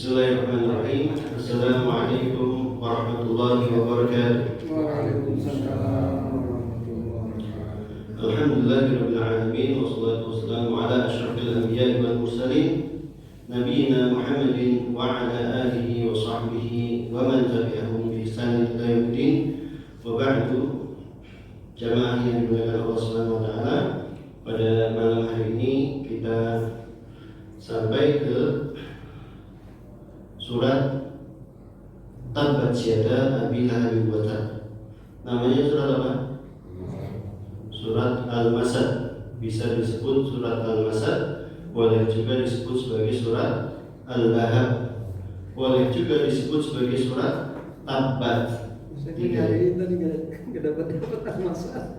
Bismillahirrahmanirrahim. Assalamualaikum warahmatullahi wabarakatuh. Waalaikumsalam warahmatullahi wabarakatuh. Alhamdulillahirabbil alamin wassalatu wassalamu ala asyrafil anbiya'i wal mursalin nabiyina Muhammadin wa ala alihi wa sahbihi wa man tabi'ahum bi ihsan ila yaumiddin. Wa ba'du. Jamaah yang dimuliakan Allah Subhanahu wa taala, pada malam hari ini kita sampai ke surat Tabbat Yada Abi Lahab wa Tab. Namanya surat apa? Surat Al-Masad. Bisa disebut surat Al-Masad, boleh juga disebut sebagai surat Al-Lahab, boleh juga disebut sebagai surat Tabbat. Saya hari tadi nggak dapat Al-Masad.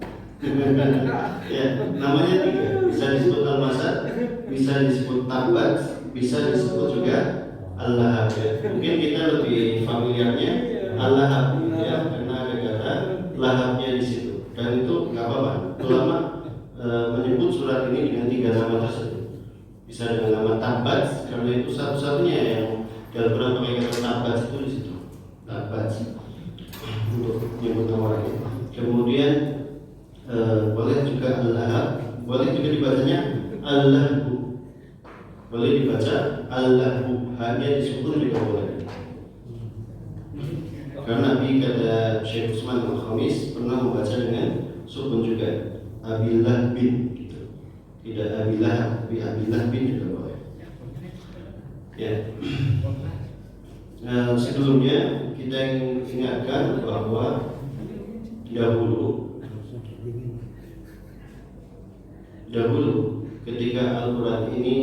Ya, namanya tiga. Bisa disebut Al-Masad, bisa disebut Tabbat, bisa disebut juga Al-Lahab, ya. Mungkin kita lebih familiarnya Al-Lahab, ya, karena ada kata Lahabnya di situ. Dan itu nggak apa-apa. Ulama menyebut surat ini dengan tiga nama tersebut. Bisa dengan nama Tabbat, karena itu satu-satunya yang dalam Quran pakai kata Tabbat itu di situ. Tabbat untuk menyebut nama lagi. Kemudian boleh juga Al-Lahab, boleh juga dibacanya Al-Lahbu. Boleh dibaca Al-Lahbu, hanya disebut juga boleh. Karena Nabi kata Syekh Utsman Al-Khamis pernah membaca dengan sukun juga, Abillah bin gitu. Tidak Abillah, tapi Abillah bin juga boleh. Ya. Sebelumnya kita ingatkan bahwa dahulu ketika Al-Quran ini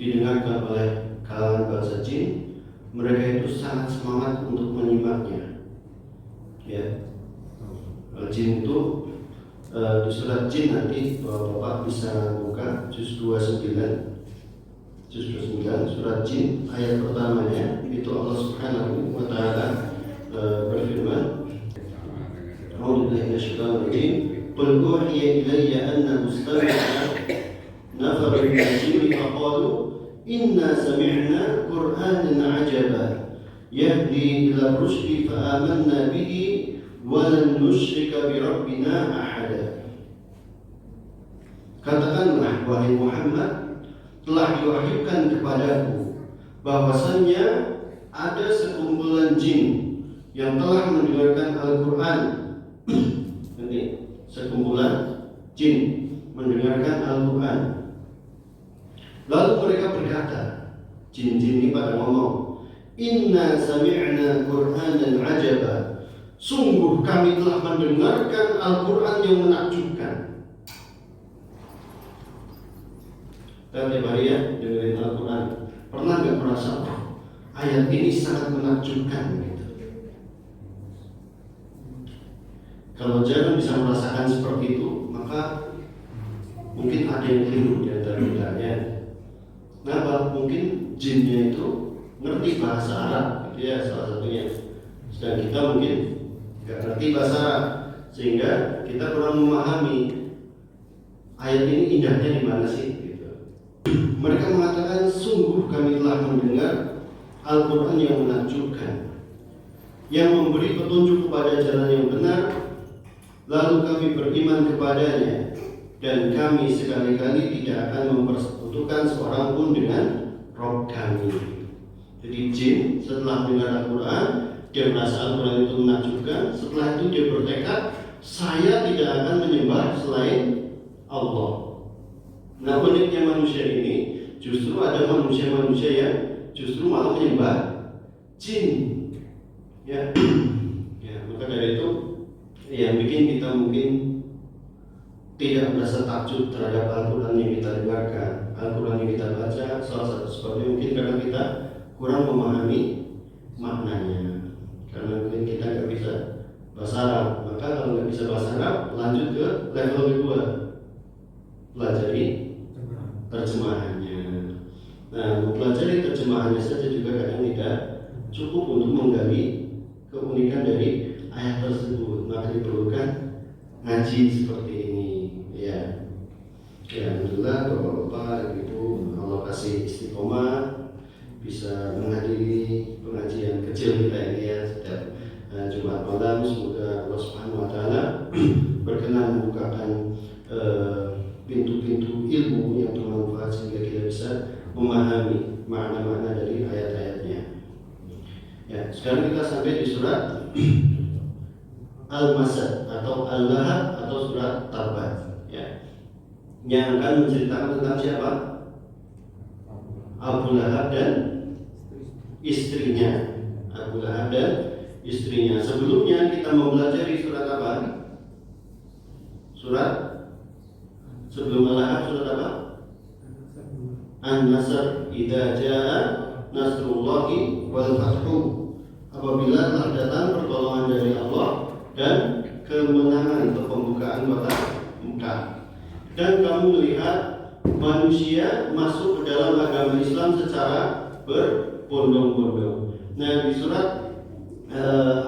didengarkan oleh kalangan bangsa jin, mereka itu sangat semangat untuk menyimaknya. Ya, jin itu di surat jin nanti Bapak bisa buka juz 29, surat jin ayat pertamanya itu Allah Subhanahu wa taala berfirman, A'udzubillahi minasyaitonir rajim. Qul uhiya ilayya annahu istama'a nafarun minal jinni faqalu inna sami'na Qur'anan 'ajaba yahdi ila rusdi fa amanna bihi wa lan nusyrika bi rabbina ahada. Katakanlah wahai Muhammad, telah diwahyukan kepadaku bahwasannya ada sekumpulan jin yang telah mendengarkan Al-Quran. Ini sekumpulan jin mendengarkan Al-Quran. Lalu mereka berkata, jin-jin ini pada ngomong, Inna sami'na Qur'anan 'ajaba. Sungguh kami telah mendengarkan Al-Quran yang menakjubkan. Dan tiap hari ya dengerin Al-Quran, pernah nggak merasa ayat ini sangat menakjubkan gitu? Kalau jangan bisa merasakan seperti itu, maka mungkin ada yang keliru di antara kitanya. Kenapa? Mungkin jinnya itu ngerti bahasa Arab, gitu ya, salah satunya. Sedang kita mungkin nggak ngerti bahasa Arab, sehingga kita kurang memahami ayat ini indahnya di mana sih. Mereka mengatakan, sungguh kami telah mendengar Al-Quran yang menakjubkan, yang memberi petunjuk kepada jalan yang benar, lalu kami beriman kepadanya, dan kami sekali-kali tidak akan mempersekutukan seorang pun dengan Rob kami. Jadi jin setelah mendengar Al-Quran, dia merasa Al-Quran itu menakjubkan. Setelah itu dia bertekad, saya tidak akan menyembah selain Allah. Nah, uniknya manusia ini, justru ada manusia-manusia yang justru malah menyembah jin. Ya, ya, maka dari itu yang bikin kita mungkin tidak merasa takjub terhadap Al-Quran yang kita dengarkan, Al-Quran yang kita baca. Salah satu sebabnya mungkin karena kita kurang memahami maknanya, karena mungkin kita nggak bisa bahasa Arab. Maka kalau nggak bisa bahasa Arab, lanjut ke level kedua, pelajari terjemahannya. Nah, mempelajari terjemahannya saja juga kadang tidak cukup untuk menggali keunikan dari ayat tersebut. Maka diperlukan ngaji seperti ini, ya. Ya, alhamdulillah Bapak-bapak, Ibu, Allah kasih istiqomah bisa menghadiri pengajian kecil kita ini ya setiap Jumat malam. Semoga Allah Subhanahu wa taala berkenan membukakan pintu-pintu ilmu yang bermanfaat sehingga kita bisa memahami makna-makna dari ayat-ayatnya. Ya, sekarang kita sampai di surat Al-Masad atau Al-Lahab atau surat Tabat, ya, yang akan menceritakan tentang siapa? Abu Lahab dan istrinya. Abu Lahab dan istrinya. Sebelumnya kita mempelajari surat apa? Surat sebelum Al-Lahab surat apa? An-Nasr. Idza jaa nasrullahi wal fathu. Apabila telah datang pertolongan dari Allah dan kemenangan atau pembukaan kota Mekah. Dan kamu melihat manusia masuk ke dalam agama Islam secara berbondong-bondong. Nah, di surat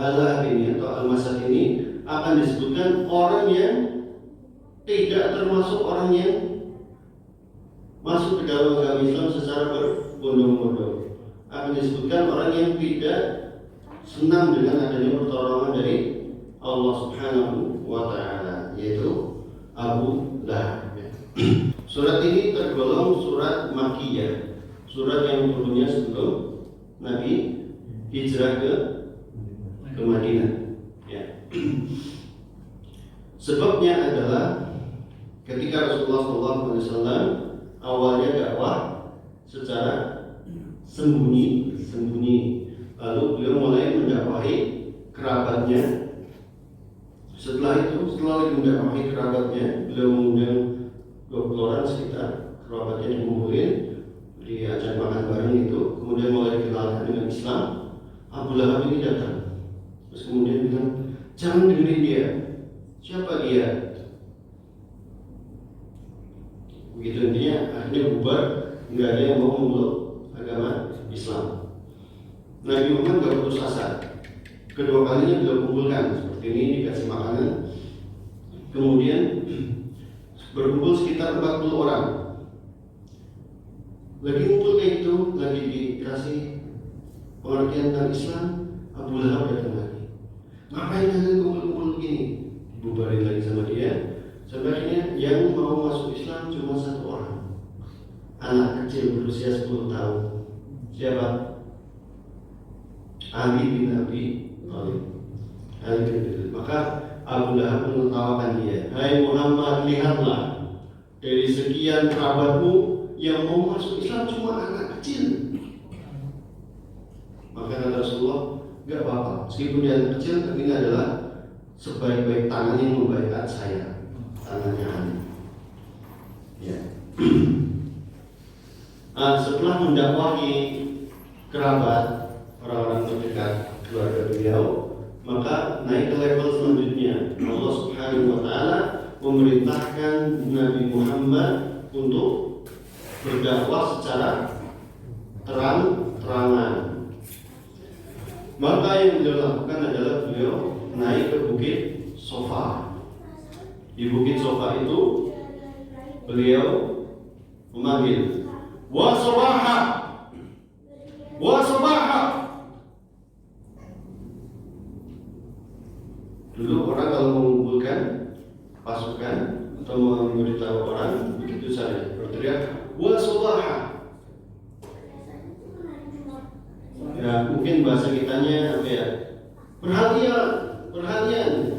Al-Lahab ini atau Al-Masad ini akan disebutkan orang yang tidak termasuk orang yang masuk ke dalam agama Islam secara berbondong-bondong. Akan disebutkan orang yang tidak senang dengan adanya pertolongan dari Allah Subhanahu wa taala, yaitu Abu Lahab. Surat ini tergolong surat Makkiyah, surat yang turunnya sebelum Nabi hijrah ke Madinah. Ya. Sebabnya adalah ketika Rasulullah SAW awalnya dakwah secara sembunyi, lalu beliau mulai mendakwahi kerabatnya. Setelah lagi mendakwahi kerabatnya, beliau mengundang 20 orang sekitar kerabatnya dikumpulin, diajak makan bareng itu, kemudian mulai dikenalkan dengan Islam. Abu Lahab ini datang, terus kemudian bilang, jangan dengerin dia. Siapa dia? Begitu intinya, akhirnya bubar, nggak ada yang mau memeluk agama Islam. Nabi Muhammad nggak putus asa. Kedua kalinya beliau kumpulkan seperti ini, dikasih makanan. Kemudian berkumpul sekitar 40 orang. Lagi ngumpul kayak itu, lagi dikasih pengertian tentang Islam, Abu Lahab datang lagi. Ngapain kalian kumpul-kumpul begini? Dibubarin lagi sama dia. Sampai akhirnya yang mau masuk Islam cuma satu orang, anak kecil berusia 10 tahun. Siapa? Ali bin Abi Thalib. Maka Abu Lahab menertawakan dia. Hai Muhammad, lihatlah, dari sekian kerabatmu yang mau masuk Islam cuma anak kecil. Maka kata Rasulullah, gak apa-apa, meskipun dia anak kecil, tapi ini adalah sebaik-baik tangan yang membaikat saya, tangannya Ali. Ya. Setelah mendakwahi kerabat, orang-orang terdekat keluarga beliau, maka naik ke level selanjutnya. Allah Subhanahu wa taala memerintahkan Nabi Muhammad untuk berdakwah secara terang-terangan. Maka yang beliau lakukan adalah beliau naik ke Bukit Sofa. Di Bukit Sofa itu beliau memanggil, wa sabaha, wa sabaha. Dulu orang kalau mengumpulkan pasukan atau memberitahu orang, begitu saja berteriak wa sabaha. Ya, mungkin bahasa kitanya apa ya? Perhatian.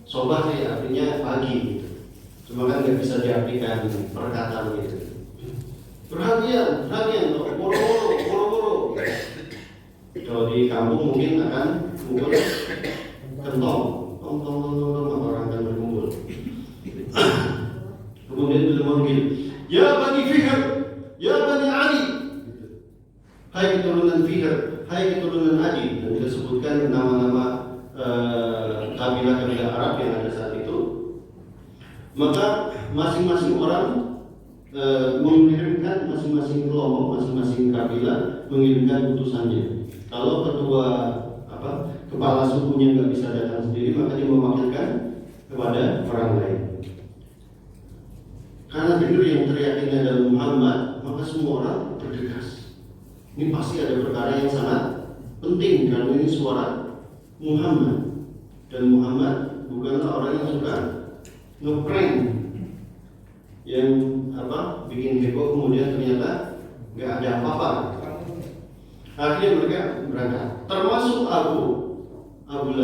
Sobah sih artinya pagi gitu. Cuma kan nggak bisa diartikan perkataan gitu. Perhatian, boro-boro. Kalau di kampung mungkin akan mukul kentong, tong orang akan berkumpul. Kemudian beliau memanggil, ya Bani Fihr, ya Bani Ali. Hai keturunan Fihr, hai keturunan Ali. Dan kita sebutkan nama-nama kabilah-kabilah Arab yang ada saat itu. Maka masing-masing orang mengirimkan, masing-masing kelompok, masing-masing kabilah mengirimkan utusannya. Kalau ketua kepala sukunya nggak bisa datang sendiri, maka dia mewakilkan kepada orang lain. Karena dengar yang teriak ini adalah Muhammad, maka semua orang bergegas Ini pasti ada perkara yang sangat penting karena ini suara Muhammad, dan Muhammad bukanlah orang yang suka ngeprank yang bikin heboh kemudian ternyata nggak ada apa-apa. Akhirnya mereka berangkat, termasuk Abu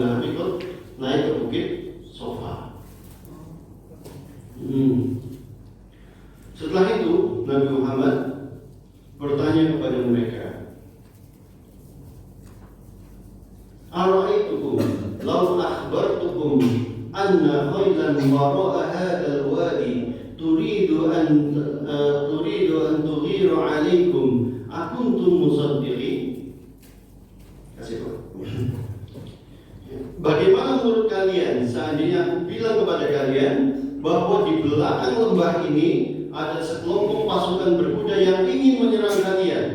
Lahab ikut naik ke bukit Sofa. Setelah itu Nabi Muhammad bertanya kepada mereka, "Ara'aitukum law akhbartukum anna khaylan wara'a hadzal wadi turidu an tughiru 'alaikum akuntum musaddiqin?" Kasih Pak. Bagaimana menurut kalian seandainya aku bilang kepada kalian bahwa di belakang lembah ini ada sekelompok pasukan berkuda yang ingin menyerang kalian?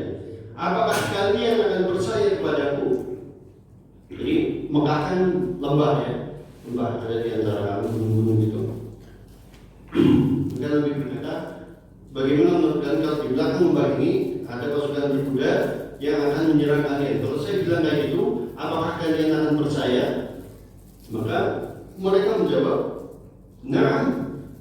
Apakah kalian akan percaya kepadaku? Jadi Mekah kan lembah ya, lembah ada di antara gunung-gunung itu. Mereka lebih berkata, bagaimana menurut kalian kalau di belakang lembah ini ada pasukan berkuda yang akan menyerang kalian? Kalau saya bilang kayak gitu, apakah kalian akan percaya? Maka mereka menjawab, "Na'am,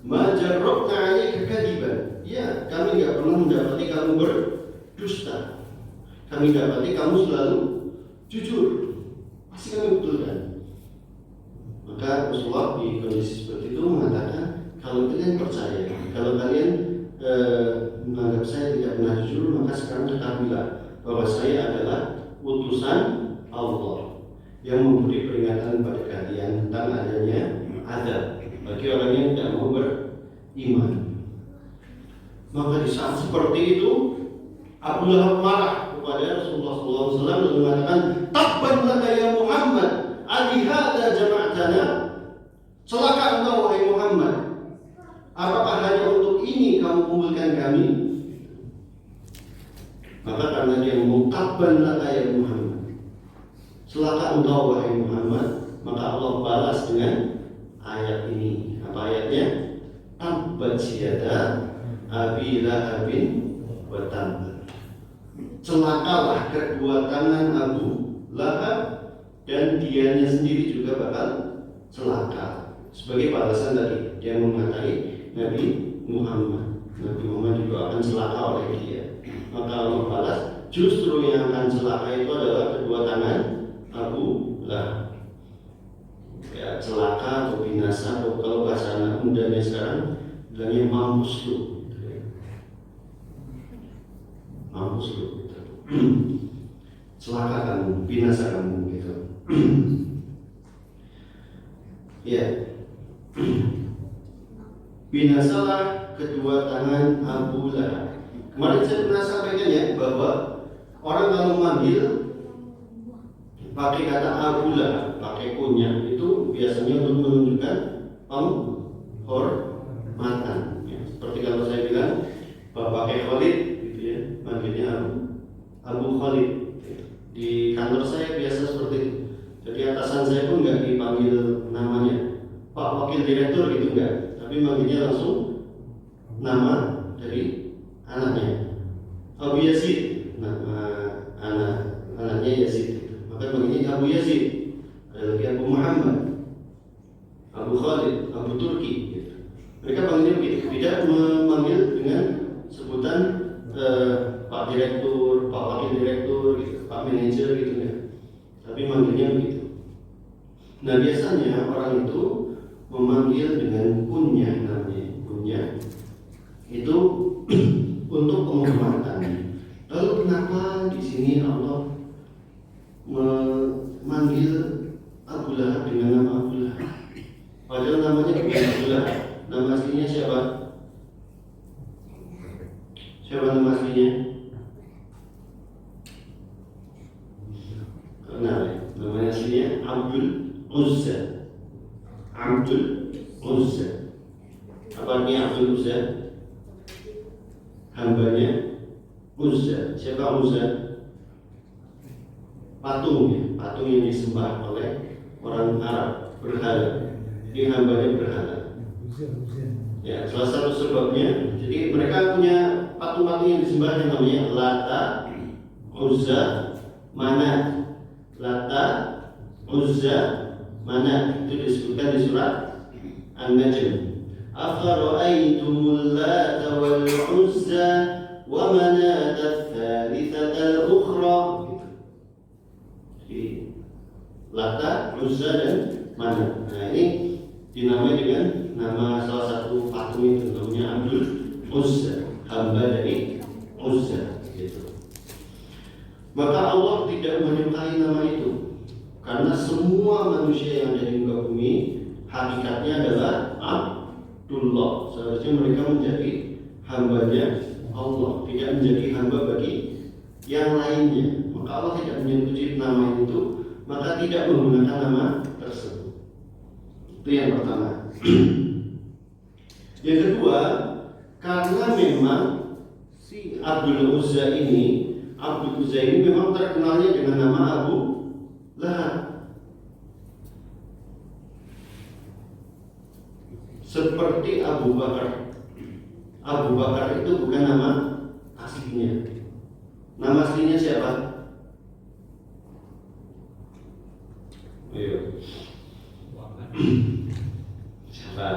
ma jarrabna 'alaika kadiban." Ya, kami tidak pernah mendapati kamu berdusta. Kami dapati kamu selalu jujur. Pasti kami betulkan. Maka Rasulullah di kondisi seperti itu mengatakan, kalau kalian percaya, kalau kalian menganggap saya tidak pernah jujur, maka sekarang ketahuilah bahwa saya adalah utusan Allah yang memberi peringatan pada kalian tentang adanya azab bagi orang yang tidak mau beriman. Maka di saat seperti itu Abu Lahab marah kepada Rasulullah SAW dan mengatakan, "Tabban laka ya Muhammad, ali hadza jama'tana?" Celaka engkau wahai Muhammad, apakah hanya untuk ini kamu kumpulkan kami? Maka karena dia ngomong tabban laka ya Muhammad, celaka engkau wahai Muhammad, maka Allah balas dengan ayat ini. Apa ayatnya? Tabbat yada abi lahabin wa tab. Celakalah kedua tangan Abu Lahab, dan dianya sendiri juga bakal celaka. Sebagai balasan tadi dia mengatai Nabi Muhammad juga akan celaka oleh dia. Maka Allah balas, justru yang akan celaka itu adalah kedua tangan Abu Lahab. Ya, celaka atau binasa, atau kalau bahasa anak mudanya sekarang bilangnya mampus lu. Mampus lu gitu. Celaka kamu, binasa kamu gitu. Ya. Binasalah kedua tangan Abu Lahab. Kemarin saya pernah sampaikan ya bahwa orang kalau manggil pakai kata Abu Lahab, pakai kunyah, itu biasanya untuk menunjukkan penghormatan. Ya, seperti kalau saya bilang pakai Khalid, gitu ya, manggilnya Abu Khalid. Di kantor saya biasa seperti itu. Jadi atasan saya pun nggak dipanggil namanya Pak Wakil Direktur gitu enggak, tapi manggilnya langsung nama dari anaknya. Abu Yazid, nama anaknya Yazid. Maka manggilnya Abu Yazid. Ada lagi Abu Muhammad, Abu Khalid, Abu Turki gitu. Mereka panggilnya begitu, tidak memanggil dengan sebutan Pak Direktur, Pak Wakil Direktur gitu, Pak Manajer gitu ya. Tapi manggilnya begitu. Nah biasanya orang itu memanggil dengan kunyah, namanya kunyah itu untuk penghormatan. Lalu kenapa di sini Allah memanggil Abu Lahab dengan nama Abu Lahab? Padahal namanya bukan Abu Lahab. Nama aslinya siapa? Siapa nama aslinya? Kenal ya? Namanya aslinya Abdul Uzza. Abdul Uzza. Apa artinya Abdul Uzza? Hambanya Uzza. Siapa Uzza? Patung ya, patung yang disembah oleh orang Arab, berhala. Ini hambanya berhala. Ya, salah satu sebabnya, jadi mereka punya patung patung-patung yang disembah yang namanya Lata, Uzza, Manat. Lata, Uzza, Manat itu disebutkan di surat An-Najm. Afara'aytumul Lata wal Uzza wa Manat ats-tsalitsata al-ukhra. Jadi Lata, Uzza dan Manat. Nah, ini dinamai dengan nama salah satu patung itu, namanya Abdul Uzza, hamba dari Uzza gitu. Maka Allah tidak menyukai nama itu, karena semua manusia yang ada di muka bumi hakikatnya adalah Abdullah. Seharusnya mereka menjadi hambanya Allah, tidak menjadi hamba bagi yang lainnya. Maka Allah tidak menyetujui nama itu, maka tidak menggunakan nama tersebut. Itu yang pertama. Yang kedua, karena memang si Abdul Uzza ini memang terkenalnya dengan nama Abu Lahab. Seperti Abu Bakar. Abu Bakar itu bukan nama aslinya. Nama aslinya siapa? Ayo. Siapa?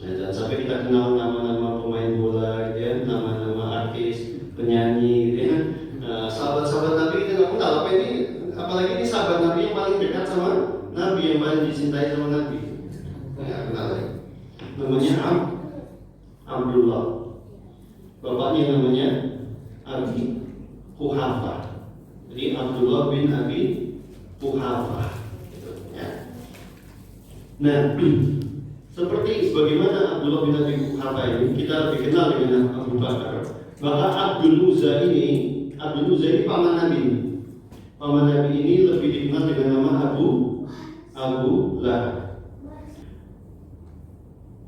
Nah, jangan sampai kita kenal nama-nama pemain bola, ya, nama-nama artis, penyanyi, gitu ya. Nah, sahabat-sahabat Nabi kita nggak kenal. Apalagi ini sahabat Nabi yang paling dekat sama Nabi, yang paling dicintai sama Nabi. Nggak kenal ya. Namanya Abdullah. Bapaknya namanya Abi Quhafah. Jadi Abdullah bin Abi Quhafah. Gitu, ya. Nah, seperti sebagaimana Abdullah bin Abi Quhafah ini kita lebih kenal dengan Abu Bakar. Maka Abdul Uzza ini paman Nabi. Paman Nabi ini lebih dikenal dengan nama Abu Lahab.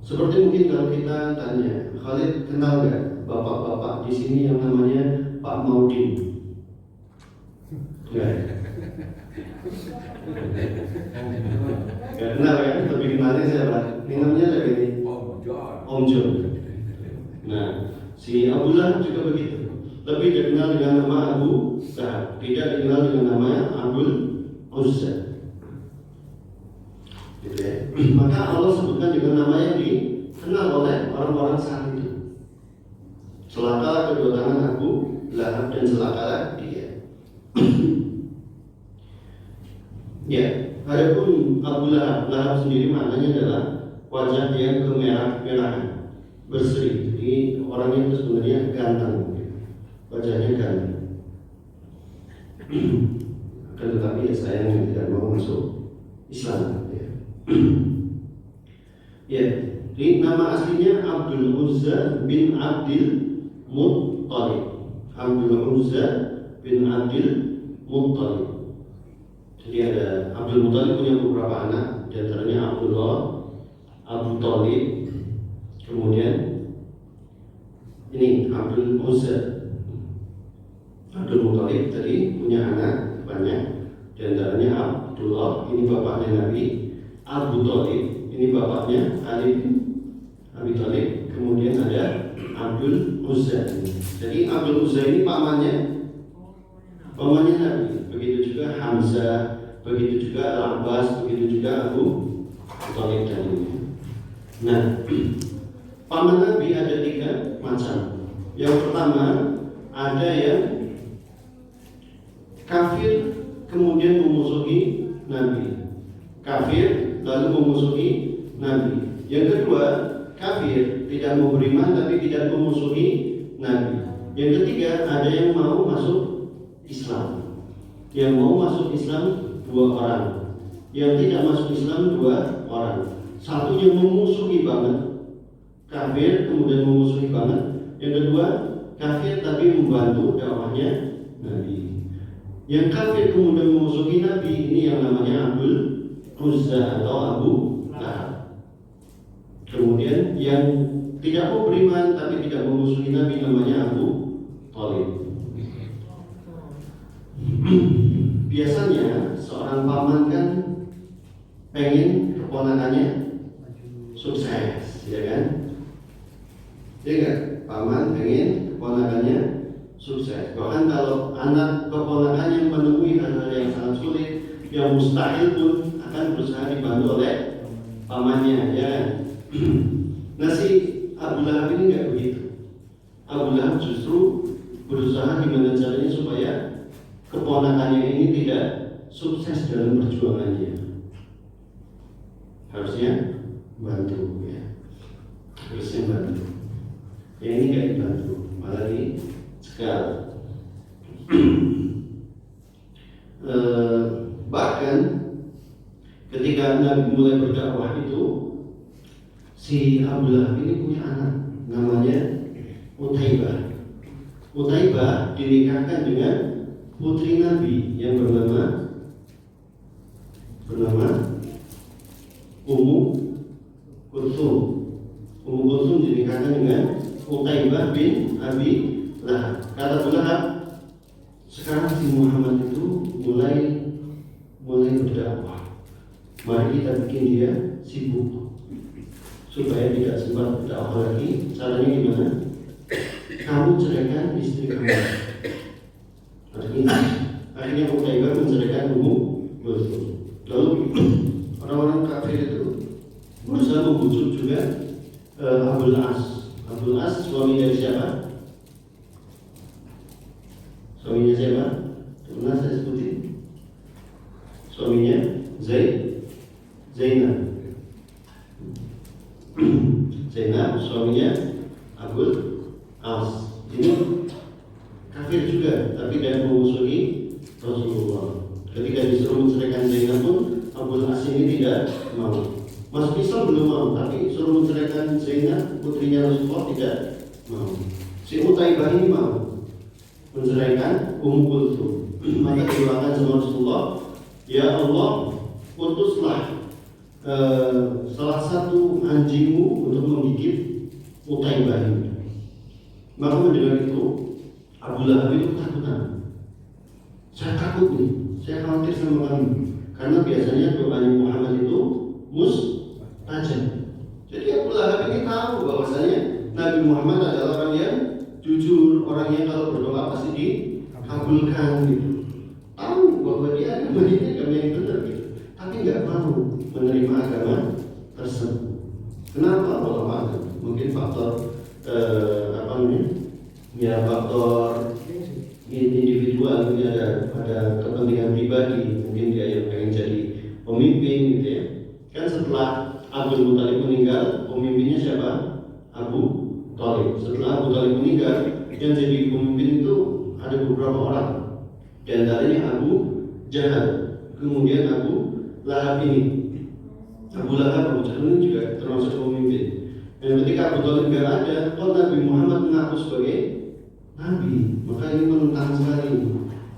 Seperti mungkin kalau kita tanya, Khalid kenal nggak bapak-bapak di sini yang namanya Pak Maudin? Nggak. Nggak kenal kan? Lebih kenalnya siapa? Ini namanya siapa ini? Om John. Nah, si Abu Lahab juga begitu. Lebih dikenal dengan nama Abu Lahab, tidak dikenal dengan nama Abdul Uzza. Gitu ya. Maka Allah sebutkan dengan nama yang dikenal oleh orang-orang saat itu. Celakalah kedua tangan Abu Lahab dan celakalah dia. Ya, adapun Abu Lahab sendiri maknanya adalah wajah yang kemerah-merahan, berseri. Jadi orangnya itu sebenarnya ganteng, wajahnya ganteng. Akan tetapi ya sayang tidak mau masuk Islam. Ya, jadi nama aslinya Abdul Uzza bin Abdul Muttalib. Abdul Uzza bin Abdul Muttalib. Jadi ada Abdul Muttalib punya beberapa anak, di antaranya Abdullah, Abu Talib, kemudian ini Abdul Uzza. Abdul Muttalib tadi punya anak banyak, di antaranya Abdullah, ini bapaknya Nabi. Abu Talib, ini bapaknya Ali bin Abi Talib. Kemudian ada Abdul Uzza. Jadi Abdul Uzza ini pamannya Nabi. Begitu juga Hamzah, begitu juga Al-Abbas, begitu juga Abu Talib tadi. Nah, paman Nabi ada 3 macam. Yang pertama, ada yang kafir kemudian memusuhi Nabi. Kafir lalu memusuhi Nabi. Yang kedua, kafir tidak mau beriman tapi tidak memusuhi Nabi. Yang ketiga, ada yang mau masuk Islam. Yang mau masuk Islam 2 orang. Yang tidak masuk Islam 2 orang. Satunya memusuhi banget, kafir kemudian memusuhi banget. Yang kedua, kafir tapi membantu dakwahnya Nabi. Yang kafir kemudian memusuhi Nabi, ini yang namanya Abdul Uzza atau Abu Lahab. Kemudian yang tidak mau beriman tapi tidak memusuhi Nabi namanya Abu Talib. Biasanya seorang paman kan pengen keponakannya sukses, ya kan? Ya kan? Paman pengen keponakannya sukses. Bahkan kalau anak keponakannya menemui hal-hal yang sangat sulit, yang mustahil pun akan berusaha dibantu oleh pamannya, ya kan? Nah, si Abu Lahab ini nggak begitu. Abu Lahab justru berusaha gimana caranya supaya keponakannya ini tidak sukses dalam perjuangannya. Harusnya bantu, ya. Harusnya bantu. Yang ini nggak dibantu, malah dicekal. Bahkan ketika Nabi mulai berdakwah itu, si Abu Lahab ini punya anak namanya Utaibah. Utaibah dinikahkan dengan putri Nabi yang bernama Ummu Kulsum. Ummu Kulsum dinikahkan dengan Utaibah bin Abi Lahab. Kata Abu Lahab, sekarang si Muhammad itu mulai berdakwah. Mari kita bikin dia sibuk supaya tidak sempat berdakwah lagi. Caranya gimana? Kamu ceraikan istri kamu. Akhirnya Utaibah menceraikan Ummu Kulsum. Lalu orang-orang kafir itu berusaha membujuk juga Abdul As. Abdul As suami dari siapa? Suaminya siapa? Pernah saya sebutin. Suaminya Zainab. Zainab suaminya Abdul As. Ini kafir juga, tapi dia memusuhi Rasulullah. Ketika disuruh menceraikan Zainab pun Abdul As ini tidak mau. Masuk Islam belum mau, tapi suruh menceraikan Zainab putrinya Rasulullah tidak mau. Si Utaibah ini mau menceraikan Ummu Kulsum. Maka didoakan sama Rasulullah, ya Allah, utuslah salah satu anjingmu untuk menggigit Utaibah ini. Maka mendengar itu Abu Lahab itu ketakutan. Saya takut nih, saya khawatir sama kamu. Karena biasanya doanya Muhammad itu mustajab. Jadi Abu Lahab ini tahu bahwasanya Nabi Muhammad adalah orang yang jujur, orang yang kalau berdoa pasti dikabulkan gitu. Tahu bahwa dia agamanya agama yang benar gitu, tapi nggak mau menerima agama tersebut. Kenapa? Allah mungkin faktor faktor individual, ini ada kepentingan pribadi. Mungkin dia yang pengen jadi pemimpin gitu ya. Kan setelah Abdul Muthalib meninggal, pemimpinnya siapa? Abu Thalib. Setelah Abu Thalib meninggal, yang jadi pemimpin itu ada beberapa orang. Di antaranya Abu Jahal, kemudian Abu Lahab ini. Abu Lahab, Abu Jahal ini juga termasuk pemimpin. Dan ketika Abu Thalib nggak ada, kalau Nabi Muhammad mengaku sebagai Nabi, maka ini menentang sekali.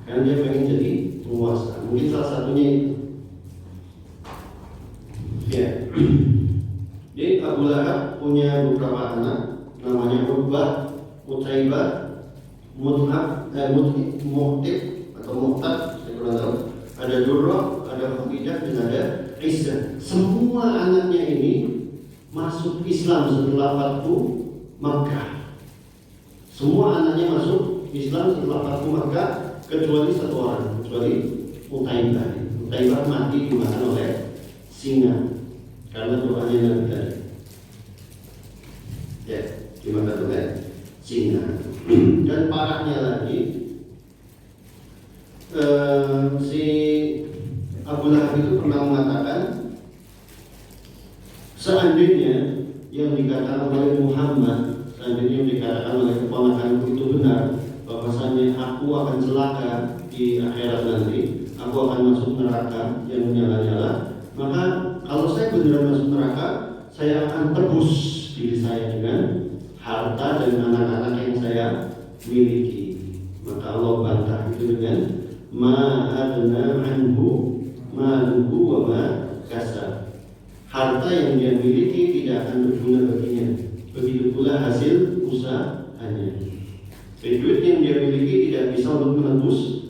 Karena dia pengen jadi penguasa. Mungkin salah satunya itu. Ya. Jadi Abu Lahab punya beberapa anak, namanya Utbah, Utaibah, Mu'tib atau Mu'tab, saya kurang tahu. Ada Durrah, ada Khadidah, dan ada Izzah. Semua anaknya ini masuk Islam setelah Fathu Makkah. Semua anaknya masuk Islam setelah Fathu Makkah kecuali satu orang, kecuali Utaibah. Utaibah mati dimakan oleh singa karena doanya Nabi tadi. Ya, dimakan oleh singa. Dan parahnya lagi, si Abu Lahab itu pernah mengatakan, seandainya yang dikatakan oleh Muhammad, seandainya yang dikatakan oleh keponakanku itu benar, bahwasanya aku akan celaka di akhirat nanti, aku akan masuk neraka yang menyala-nyala, maka kalau saya benar masuk neraka, saya akan tebus diri saya dengan harta dan anak-anak yang saya miliki. Maka Allah bantah itu dengan ma'adna anhu ma'luhu wa ma kasab. Harta yang dia miliki tidak akan berguna baginya. Begitu pula hasil usahanya. Duit yang dia miliki tidak bisa untuk menebus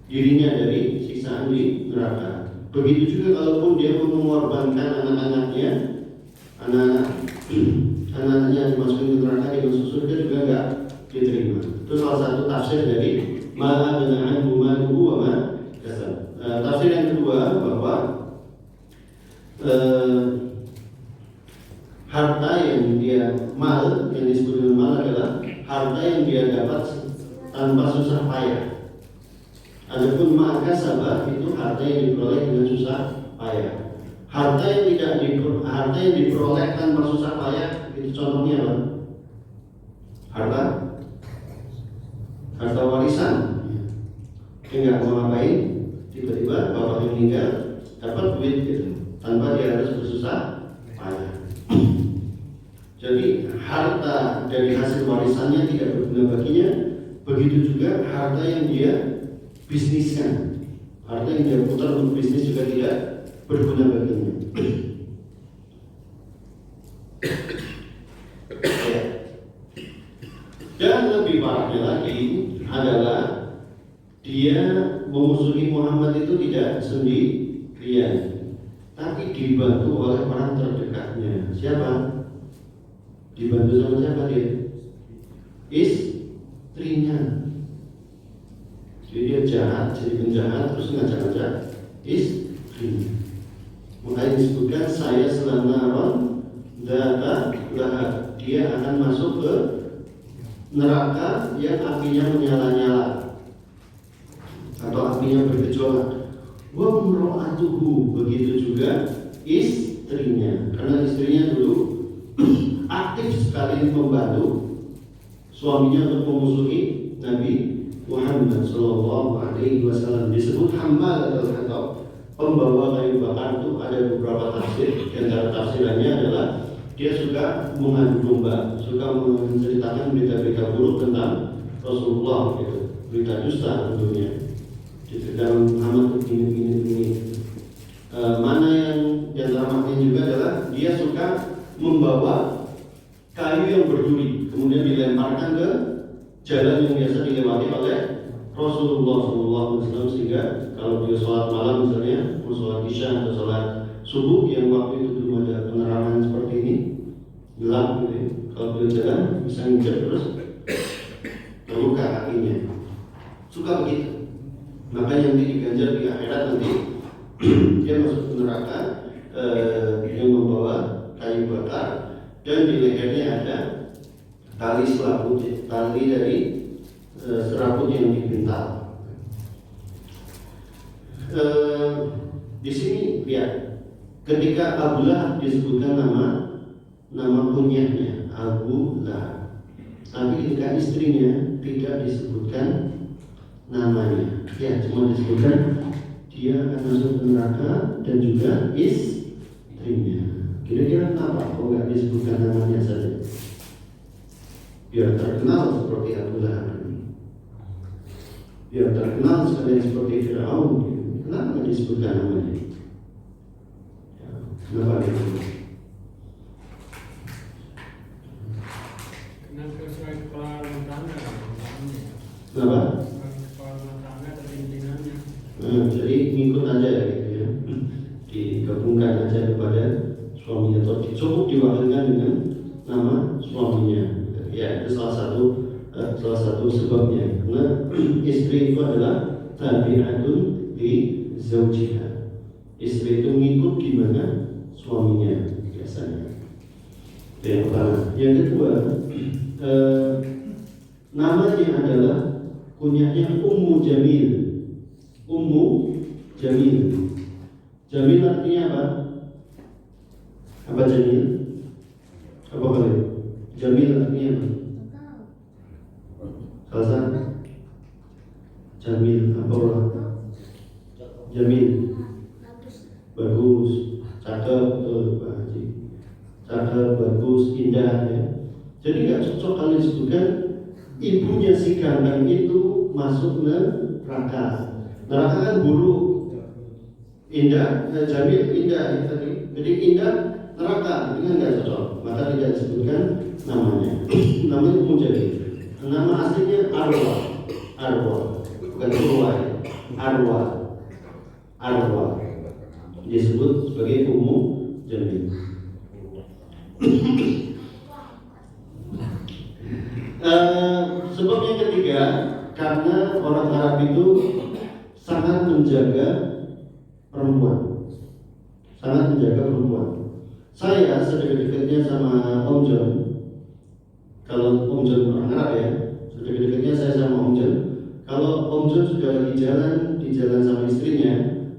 dirinya dari siksaan di neraka. Begitu juga kalaupun dia mengorbankan anak-anaknya, anak anak-anaknya dimasukin ke neraka dengan susu, dia juga nggak diterima. Itu salah satu tafsir dari ma'abna'an bumaduhu wa ma kasab. Tafsir yang kedua bahwa harta yang dia mal, yang disebut dengan mal adalah harta yang dia dapat tanpa susah payah. Adapun ma'kasabah itu harta yang diperoleh dengan susah payah. Harta yang diperoleh tanpa susah payah itu contohnya apa? Harta warisan. Dia nggak mau ngapain, tiba-tiba bapaknya meninggal, dapat duit gitu, tanpa dia harus bersusah payah. Jadi harta dari hasil warisannya tidak berguna baginya. Begitu juga harta yang dia bisniskan, harta yang dia putar untuk bisnis juga tidak berguna baginya. Ya. Dan lebih parahnya lagi adalah dia memusuhi Muhammad itu tidak sendirian, tapi dibantu oleh orang terdekatnya. Siapa? Dibantu sama siapa dia? Istrinya. Jadi dia jahat, jadi penjahat, terus ngajak-ngajak istrinya. Makanya disebutkan saya selanaron data lahab. Dia akan masuk ke neraka yang apinya menyala-nyala atau apinya bergejolak. Wa mro'atuhu, begitu juga istrinya, karena istrinya dulu aktif sekali membantu suaminya untuk memusuhi Nabi Muhammad Sallallahu Alaihi Wasallam. Disebut hammalatul hatab, pembawa kayu bakar. Itu ada beberapa tafsir. Di antara tafsirannya adalah dia suka mengadu domba, suka menceritakan berita-berita buruk tentang Rasulullah, gitu. Berita dusta tentunya. Di dalam Muhammad begini. Mana yang di antara maknanya juga adalah dia suka membawa kayu yang berduri, kemudian dilemparkan ke jalan yang biasa dilewati oleh Rasulullah SAW, sehingga kalau dia sholat malam misalnya, mau sholat isya atau sholat subuh yang waktu itu belum ada penerangan seperti ini, gelap gitu ya. Kalau dia jalan bisa nginjak terus terluka kakinya. Suka begitu. Maka yang diganjar di akhirat nanti dia masuk ke neraka yang membawa kayu bakar, dan di lehernya ada tali selaput, tali dari serabut yang dipintal. Di sini lihat, ketika Abu Lahab disebutkan nama kunyahnya Abu Lahab, tapi ketika istrinya tidak disebutkan namanya, ya cuma disebutkan dia akan masuk ke neraka dan juga istrinya. Kira-kira kenapa kok nggak disebutkan namanya saja? Biar terkenal seperti Abu Lahab ini, biar terkenal sekalian seperti Fir'aun. Kenapa nggak disebutkan namanya? Ya, kenapa itu? Kenapa sesuai kepala rumah tangga? Kenapa? Kepala rumah tangga atau pimpinannya? Jadi ngikut aja gitu ya, digabungkan aja kepada suaminya, atau cukup diwakilkan dengan nama suaminya. Ya, itu salah satu sebabnya. Karena istri itu adalah tabi'atun li zaujiha. Istri itu ngikut gimana suaminya biasanya. Itu yang pertama. Yang kedua, namanya adalah kunyahnya Ummu Jamil. Ummu Jamil. Jamil artinya apa? Apa Jamil? Apa kalian? Jamil artinya apa? Salsa? Jamil apa orang? Jamil. Bagus, cakep, betul Pak Haji. Cakep, bagus, indah ya. Jadi nggak cocok kalau disebutkan ibunya si ganteng itu masuk neraka. Neraka kan buruk. Indah, Jamil indah tadi. Jadi indah neraka, ini kan nggak cocok. Maka tidak disebutkan namanya. Namanya Ummu Jamil. Nama aslinya Arwa, bukan Urwa. Arwa. Disebut sebagai Ummu Jamil. Sebab yang ketiga, karena orang Arab itu sangat menjaga perempuan, sangat menjaga perempuan. Saya sedekat-dekatnya sama Om John. Kalau Om John orang Arab ya, sedekat-dekatnya saya sama Om John. Kalau Om John sudah lagi di jalan sama istrinya,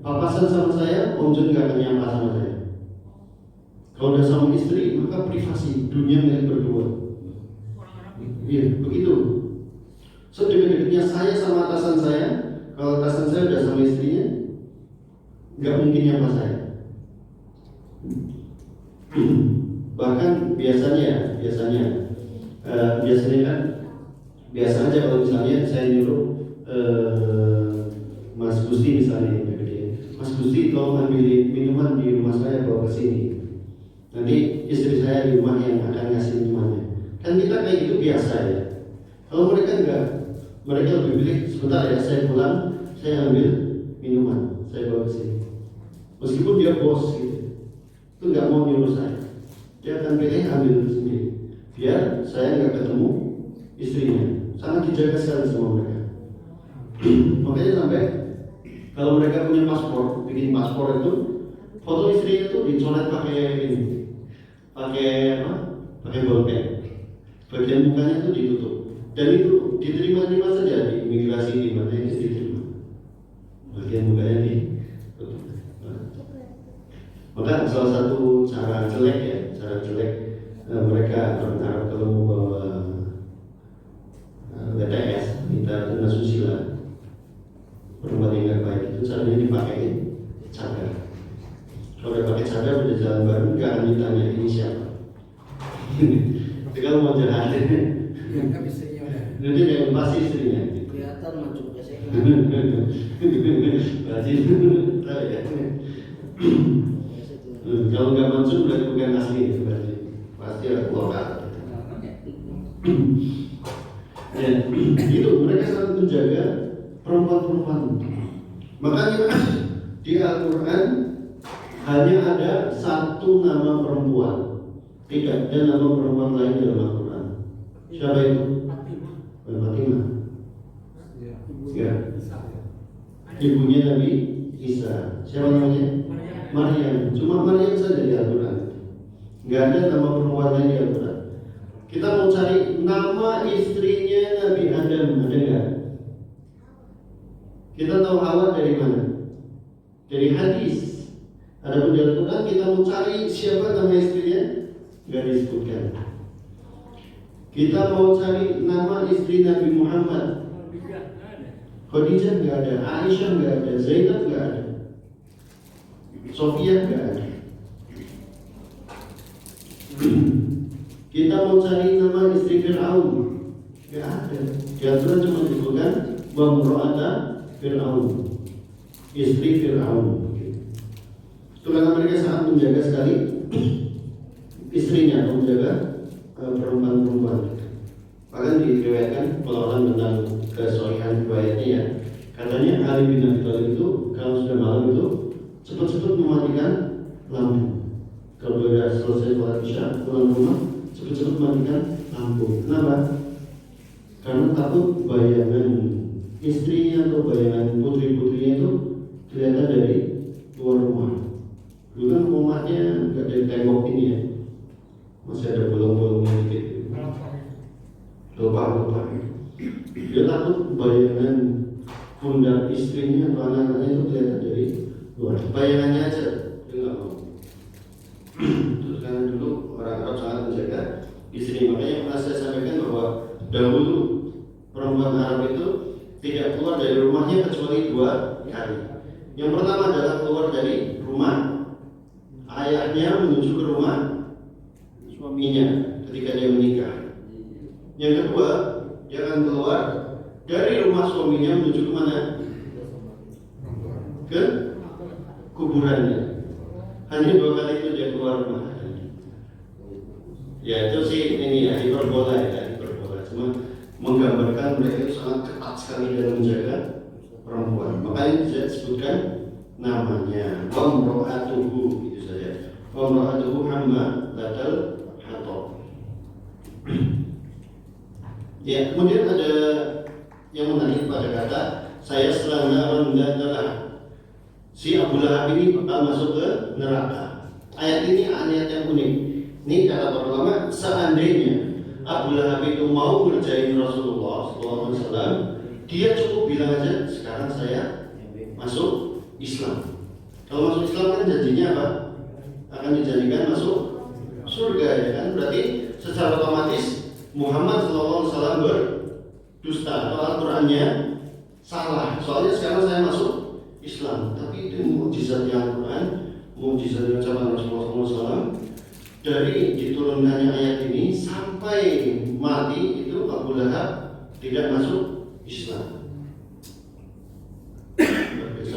papasan sama saya, Om John nggak akan nyapa sama saya. Kalau udah sama istri, maka privasi, dunia milik berdua. Iya, begitu. Sedekat-dekatnya saya sama atasan saya, kalau atasan saya udah sama istrinya, nggak mungkin nyapa saya. Bahkan biasanya kan biasa aja kalau misalnya saya nyuruh Mas Gusti misalnya, Mas Gusti tolong ambilin minuman di rumah saya bawa ke sini. Nanti istri saya di rumah yang akan ngasih minumannya. Kan kita kayak gitu biasa ya. Kalau mereka enggak, mereka lebih pilih sebentar ya, saya pulang, saya ambil minuman, saya bawa ke sini. Meskipun dia bos gitu, itu nggak mau nyuruh saya, dia akan pilih ambil sendiri. Biar saya nggak ketemu istrinya. Sangat dijaga sekali sama mereka. Makanya sampai kalau mereka punya paspor, bikin paspor itu, foto istrinya itu dicoret pakai ini, pakai apa? Pakai bolpen. Bagian mukanya itu ditutup. Dan itu diterima-terima saja di imigrasi di mana itu diterima. Bagian mukanya ditutup. Maka salah satu cara jelek mereka orang Arab kalau mau bawa BTS, minta tuna susila, perempuan yang nggak baik itu caranya dipakai cadar. Kalau dia pakai cadar udah jalan baru, nggak akan ditanya ini siapa. Tapi kalau mau jalan, Dianggap istrinya udah. nanti dia pasti istrinya. Kelihatan macam kesehatan. Berarti tahu ya. Kalau nggak mansur berarti bukan asli itu berarti pasti lokal. Ya, itu mereka sangat menjaga perempuan-perempuan. Makanya di Al-Quran hanya ada satu nama perempuan, tidak ada nama perempuan lain dalam Al-Quran. Siapa itu? Fatimah. Ya. Ibunya Nabi Isa. Siapa namanya? Maryam. Cuma Maryam saja di Al-Quran. Nggak ada nama perempuan lain di Al-Quran. Kita mau cari nama istrinya Nabi Adam, ada nggak? Kita tahu Hawa dari mana? Dari hadis. Adapun di Al-Quran kita mau cari siapa nama istrinya, nggak disebutkan. Kita mau cari nama istri Nabi Muhammad. Khadijah nggak ada, Aisyah nggak ada, Zainab nggak ada, Sofia nggak ada. Kita mau cari nama istri Fir'aun, nggak ada. Di Al-Quran cuma disebutkan Wamro'ata Fir'aun, istri Fir'aun. Itu karena mereka sangat menjaga sekali istrinya, menjaga perempuan-perempuan. Bahkan diriwayatkan kalau orang tentang kesolehan riwayatnya ya, katanya Ali bin Abi Thalib itu kalau sudah malam itu cepat-cepat mematikan lampu. Kalau sudah selesai sholat isya pulang rumah, cepat-cepat mematikan lampu. Kenapa? Karena takut bayangan istrinya atau bayangan putri-putrinya itu kelihatan dari luar rumah. Dulu kan rumahnya nggak ada tembok ini ya, masih ada bolong-bolongnya dikit. Lupa. Dia takut bayangan pundak istrinya atau anak-anaknya itu kelihatan dari luar. Bayangannya aja dia nggak mau. Terus karena dulu orang Arab sangat menjaga istri, makanya pernah saya sampaikan bahwa dahulu perempuan Arab itu tidak keluar dari rumahnya kecuali 2 kali. Yang pertama adalah keluar dari rumah ayahnya menuju ke rumah suaminya ketika dia menikah. Yang kedua, dia akan keluar dari rumah suaminya menuju ke mana? Ke kuburannya. Hanya 2 kali itu dia keluar rumah. Ya itu sih ini ya hiperbola ya, hiperbola. Cuma menggambarkan mereka itu sangat ketat sekali dalam menjaga perempuan. Makanya saya sebutkan namanya Wamro'atuhu itu saja. Wamro'atuhu hamma latal hatab. Ya, kemudian ada yang menarik pada kata saya selanggaran adalah si Abu Lahab ini bakal masuk ke neraka. Ayat ini ayat yang unik. Ini kata para ulama, seandainya Abu Lahab itu mau ngerjain Rasulullah SAW, dia cukup bilang aja sekarang saya masuk Islam. Kalau masuk Islam kan janjinya apa? Akan dijadikan masuk surga, ya kan? Berarti secara otomatis Muhammad SAW berdusta atau Al-Qurannya salah. Soalnya sekarang saya masuk Islam, tapi itu mukjizatnya Al-Quran, mukjizatnya ucapan Rasulullah SAW. Dari diturunkannya ayat ini sampai mati itu Abu Lahab tidak masuk Islam.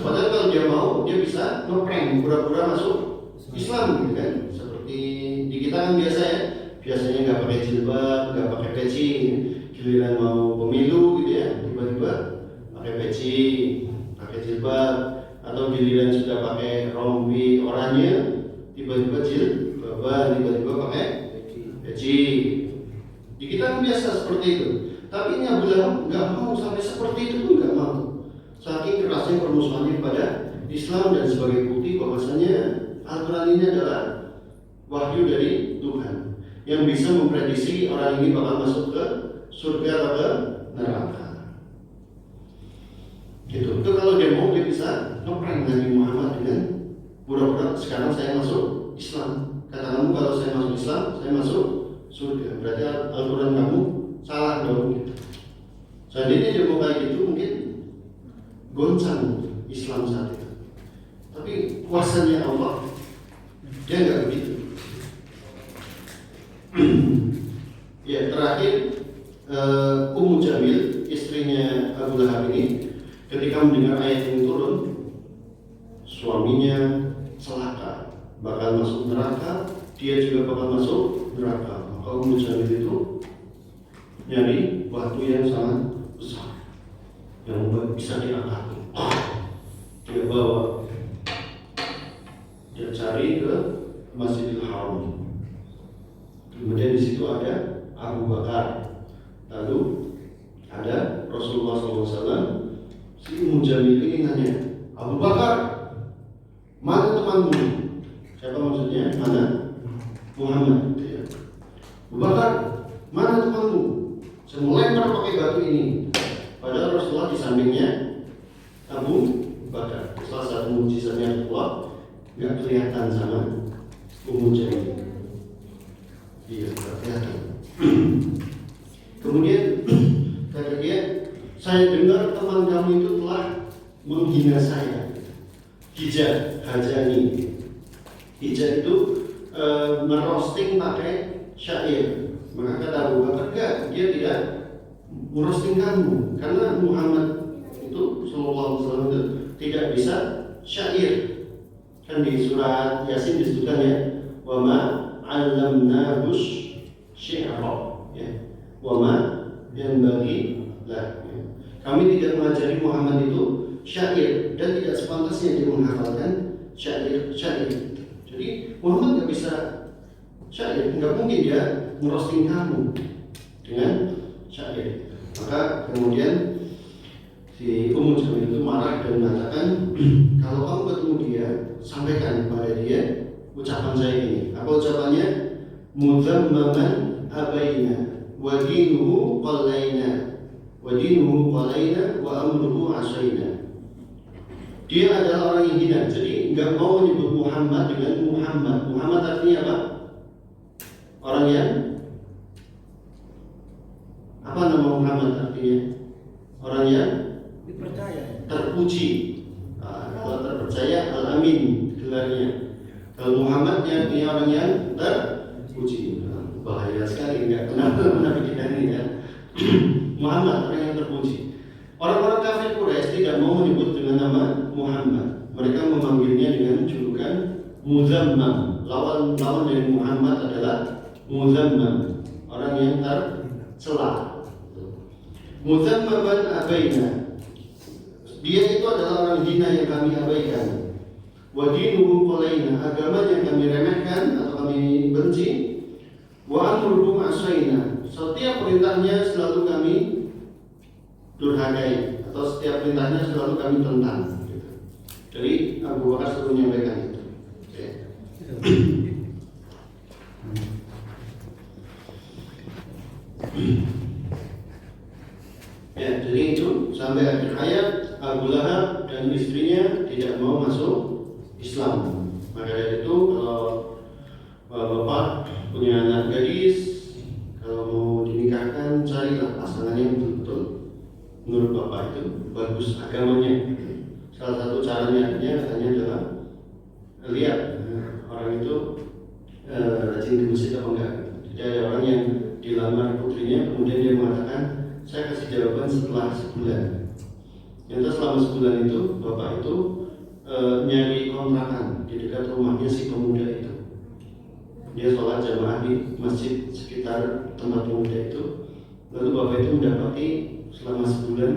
Padahal kalau dia mau, dia bisa ngeprank, pura-pura masuk Islam, gitu kan? Seperti di kita kan biasa ya, biasanya nggak pakai jilbab, nggak pakai peci, giliran mau pemilu gitu ya, tiba-tiba pakai peci, pakai jilbab, atau giliran sudah pakai rompi oranye, tiba-tiba jilbab, tiba-tiba pakai peci. Di kita kan biasa seperti itu. Tapi ini Abu Lahab nggak mau sampai seperti itu pun nggak mau. Saking kerasnya permusuhannya kepada Islam, dan sebagai bukti bahwasanya Al-Quran ini adalah wahyu dari Tuhan yang bisa memprediksi orang ini bakal masuk ke surga atau ke neraka. Gitu. Itu kalau dia mau, dia bisa ngeprank Nabi Muhammad dengan pura-pura sekarang saya masuk Islam. Kata kamu kalau saya masuk Islam, saya masuk surga. Berarti Al-Quran kamu salah dong. Gitu. Seandainya dia mau kayak gitu, mungkin goncang Islam saat itu. Tapi kuasanya Allah, dia nggak begitu. Ya, terakhir Ummu Jamil, istrinya Abu Lahab ini, ketika mendengar ayat ini turun, suaminya celaka, bakal masuk neraka, dia juga bakal masuk neraka. Maka Ummu Jamil itu nyari batu yang sangat besar yang bisa diangkat. Dia bawa, dia cari ke Masjidil Haram. Kemudian di situ ada Abu Bakar, lalu ada Rasulullah SAW. Si Ummu Jamil ini nanya, Abu Bakar, mana temanmu? Siapa maksudnya? Mana? Muhammad. Abu Bakar, mana temanmu? Saya mau lempar pakai batu ini. Padahal Rasulullah di sampingnya Abu Bakar. Salah satu mukjizatnya Allah, nggak kelihatan sama Ummu Jamil. Iya, nggak kelihatan. Kemudian kata dia, saya dengar teman kamu itu telah menghina saya. Hijab, hajani. Hijab itu merosting pakai syair. Maka kata Abu Bakar, enggak, dia tidak merosting kamu, karena Muhammad itu Sallallahu Alaihi Wasallam itu tidak bisa syair. Kan di surat Yasin disebutkan ya, wa ma 'allamnahu syi'ra, ya, wa ma yanbaghi lah. Kami tidak mengajari Muhammad itu syair, dan tidak sepantasnya dia menghafalkan syair. Jadi Muhammad nggak bisa syair, nggak mungkin dia merosting kamu dengan syair. Maka kemudian si Ummu Jamil itu marah dan mengatakan, kalau kamu ketemu dia, sampaikan kepada dia ucapan saya ini. Apa ucapannya? Muzammaman abaina wa dinuhu qallaina wa amruhu asaina. Dia adalah orang yang hina, jadi nggak mau menyebut Muhammad dengan Muhammad. Muhammad artinya apa? Orang yang apa nama Muhammad artinya? Orang yang dipercaya, terpuji. Kalau terpercaya, Al-Amin gelarnya. Kalau Muhammad artinya orang yang terpuji. Bahaya sekali, nggak kenal Nabi kita ini ya. Muhammad orang yang terpuji. Orang-orang kafir Quraisy tidak mau menyebut dengan nama Muhammad. Mereka memanggilnya dengan julukan Muzammam. Lawan dari Muhammad adalah Muzammam, orang yang tercela. Muzammaman abaina, dia itu adalah orang hina yang kami abaikan. Wa dinuhu qalaina, agama yang kami remehkan atau kami benci. Wa amruhum asaina. Setiap perintahnya selalu kami durhakai, atau setiap perintahnya selalu kami tentang. Gitu. Jadi Abu Bakar selalu menyampaikan itu. Oke. Ya, jadi itu sampai akhir hayat Abu Lahab dan istrinya tidak mau masuk Islam. Maka dari itu kalau bapak punya anak gadis, kalau mau dinikahkan carilah pasangan yang betul-betul menurut bapak itu bagus agamanya. Salah satu caranya katanya adalah lihat orang itu rajin di masjid apa enggak. Jadi ada orang yang dilamar putrinya, kemudian dia mengatakan saya kasih jawaban setelah sebulan. Ternyata selama sebulan itu bapak itu nyari kontrakan di dekat rumahnya si pemuda itu. Dia sholat jamaah di masjid sekitar tempat pemuda itu. Lalu bapak itu mendapati selama sebulan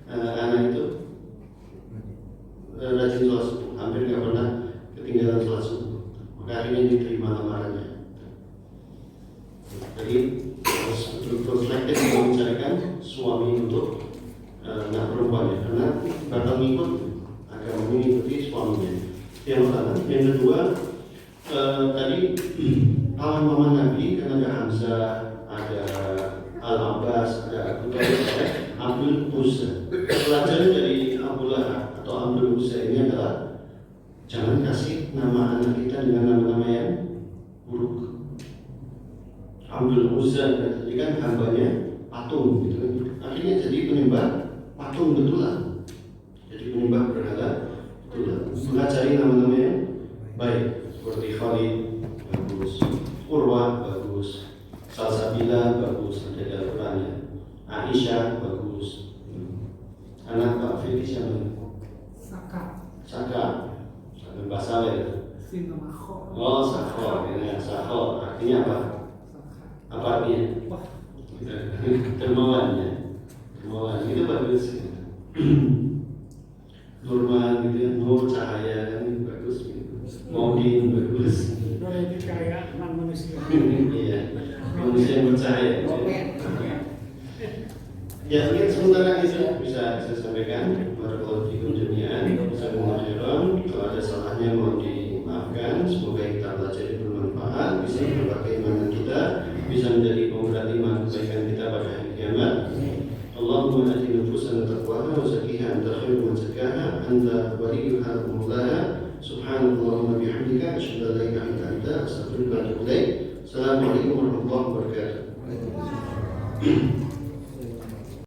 anak itu rajin sholat subuh, hampir nggak pernah ketinggalan sholat subuh. Maka akhirnya diterima lamarannya. Jadi harus betul-betul selektif dalam mencarikan suami untuk anak perempuannya, karena bakal ngikut agama mengikuti suaminya. Yang pertama, yang kedua tadi paman-paman Nabi kan ada Hamzah, ada Al-Abbas, ada Abu Talib, ada Abdul Uzza. Pelajaran dari Abu Lahab atau Abdul Uzza ini adalah jangan kasih nama anak kita dengan nama-nama yang buruk. Abdul Uzza tadi kan hambanya patung gitu kan. Akhirnya jadi penyembah patung betulan. Jadi penyembah berhala betulan. Maka cari nama-nama yang baik seperti Khalid bagus, Urwah bagus, Salsabila bagus, ada Al-Qur'annya. Aisyah bagus. Anak Pak Fiti siapa? Saka Basale. Oh, Sakho, ini Sakho artinya apa? Apa artinya? Dermawan ya. Dermawan itu bagus. Nurman gitu ya, Nur cahaya kan bagus gitu. Maudin bagus. Kalau itu kayak manusia. Iya, manusia yang bercahaya. Ya, mungkin sementara itu bisa saya sampaikan. Barakallahu fikum jami'an. Bismillahirrahmanirrahim. Kalau ada salahnya mohon dimaafkan. Semoga kita belajar bermanfaat, bisa menambah keimanan kita, bisa menjadi penggerak iman kebaikan kita pada hari kiamat. Allahumma ati nufusana taqwaha wa zakkiha anta khairu man zakkaha anta waliyuha wa mawlaha. Subhanallahumma bihamdika asyhadu an la ilaha illa anta astaghfiruka wa atubu ilaik. Assalamualaikum warahmatullahi wabarakatuh.